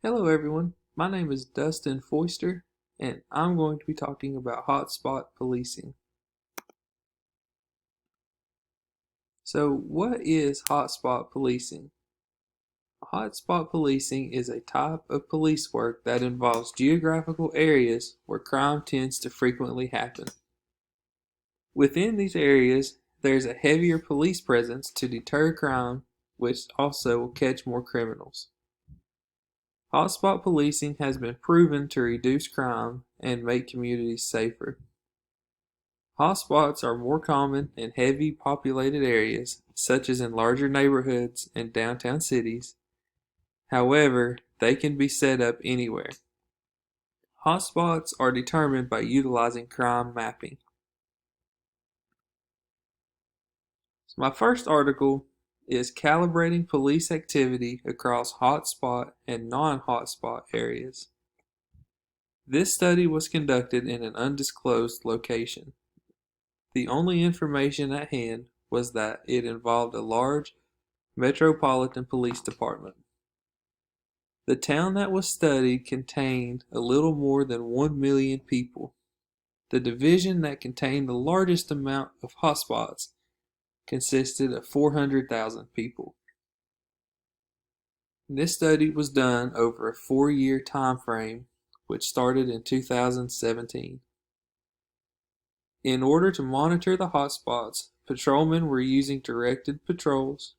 Hello everyone, my name is Dustin Foister and I'm going to be talking about hotspot policing. So what is hotspot policing? Hotspot policing is a type of police work that involves geographical areas where crime tends to frequently happen. Within these areas, there's a heavier police presence to deter crime, which also will catch more criminals. Hotspot policing has been proven to reduce crime and make communities safer. Hotspots are more common in heavy populated areas, such as in larger neighborhoods and downtown cities. However, they can be set up anywhere. Hotspots are determined by utilizing crime mapping. So my first article is Calibrating Police Activity Across Hotspot and Non-Hotspot Areas. This study was conducted in an undisclosed location. The only information at hand was that it involved a large metropolitan police department. The town that was studied contained a little more than 1 million people. The division that contained the largest amount of hotspots consisted of 400,000 people. This study was done over a 4-year time frame, which started in 2017. In order to monitor the hotspots, patrolmen were using directed patrols,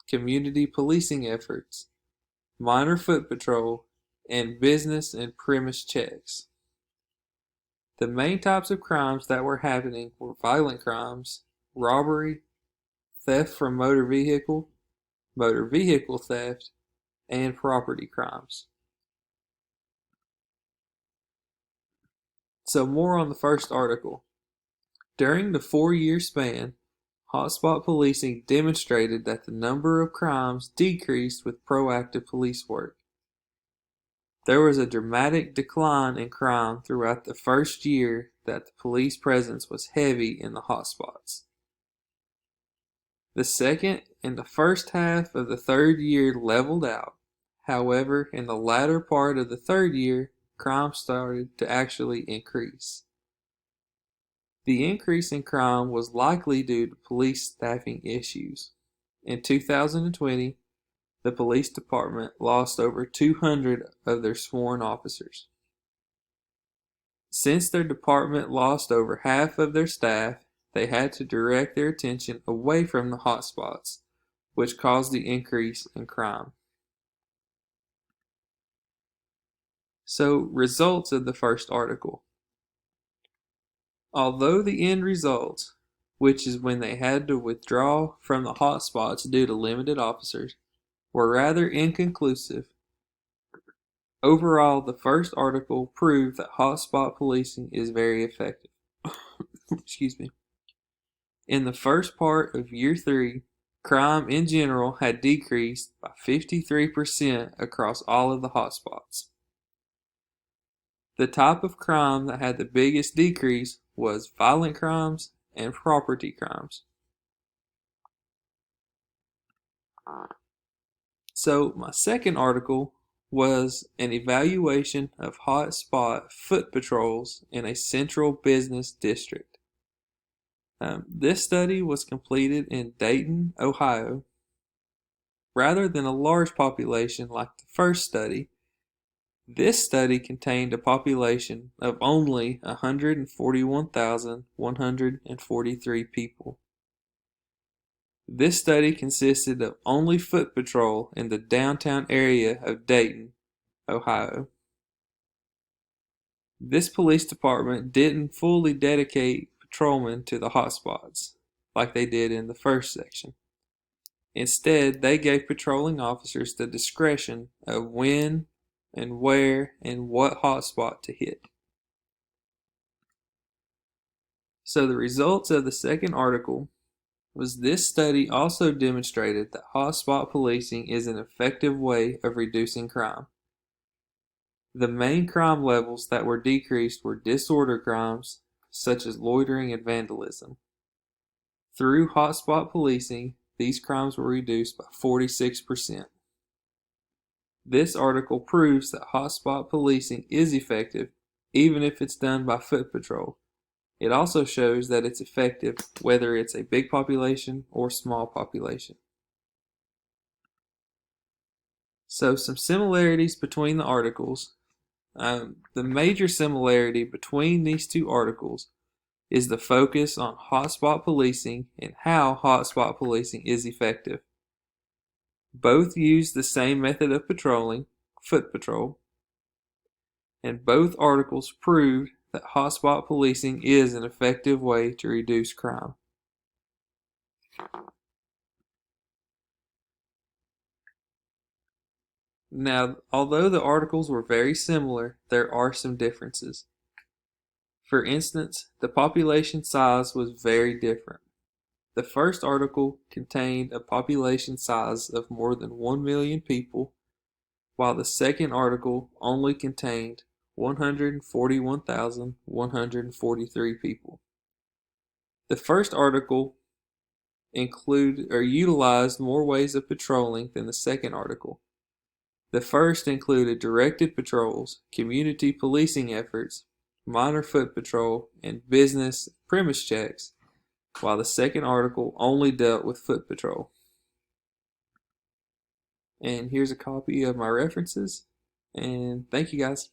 community policing efforts, minor foot patrol, and business and premise checks. The main types of crimes that were happening were violent crimes, robbery, theft from motor vehicle theft, and property crimes. So more on the first article. During the 4-year span, hotspot policing demonstrated that the number of crimes decreased with proactive police work. There was a dramatic decline in crime throughout the first year that the police presence was heavy in the hotspots. The second and the first half of the third year leveled out. However, in the latter part of the third year, crime started to actually increase. The increase in crime was likely due to police staffing issues. In 2020, the police department lost over 200 of their sworn officers. Since their department lost over half of their staff, they had to direct their attention away from the hotspots, which caused the increase in crime. So, results of the first article. Although the end result, which is when they had to withdraw from the hotspots due to limited officers, were rather inconclusive, overall the first article proved that hotspot policing is very effective. Excuse me. In the first part of year 3, crime in general had decreased by 53% across all of the hotspots. The type of crime that had the biggest decrease was violent crimes and property crimes. So my second article was an evaluation of hotspot foot patrols in a central business district. This study was completed in Dayton, Ohio. Rather than a large population like the first study, this study contained a population of only 141,143 people. This study consisted of only foot patrol in the downtown area of Dayton, Ohio. This police department didn't fully dedicate patrolmen to the hotspots, like they did in the first section. Instead, they gave patrolling officers the discretion of when and where and what hotspot to hit. So the results of the second article was this study also demonstrated that hotspot policing is an effective way of reducing crime. The main crime levels that were decreased were disorder crimes, such as loitering and vandalism. Through hotspot policing, these crimes were reduced by 46%. This article proves that hotspot policing is effective, even if it's done by foot patrol. It also shows that it's effective whether it's a big population or small population. So some similarities between the articles. The major similarity between these two articles is the focus on hotspot policing and how hotspot policing is effective. Both use the same method of patrolling, foot patrol, and both articles proved that hotspot policing is an effective way to reduce crime. Now, although the articles were very similar, there are some differences. For instance, the population size was very different. The first article contained a population size of more than 1 million people, while the second article only contained 141,143 people. The first article utilized more ways of patrolling than the second article. The first included directed patrols, community policing efforts, minor foot patrol, and business premise checks, while the second article only dealt with foot patrol. And here's a copy of my references, and thank you guys.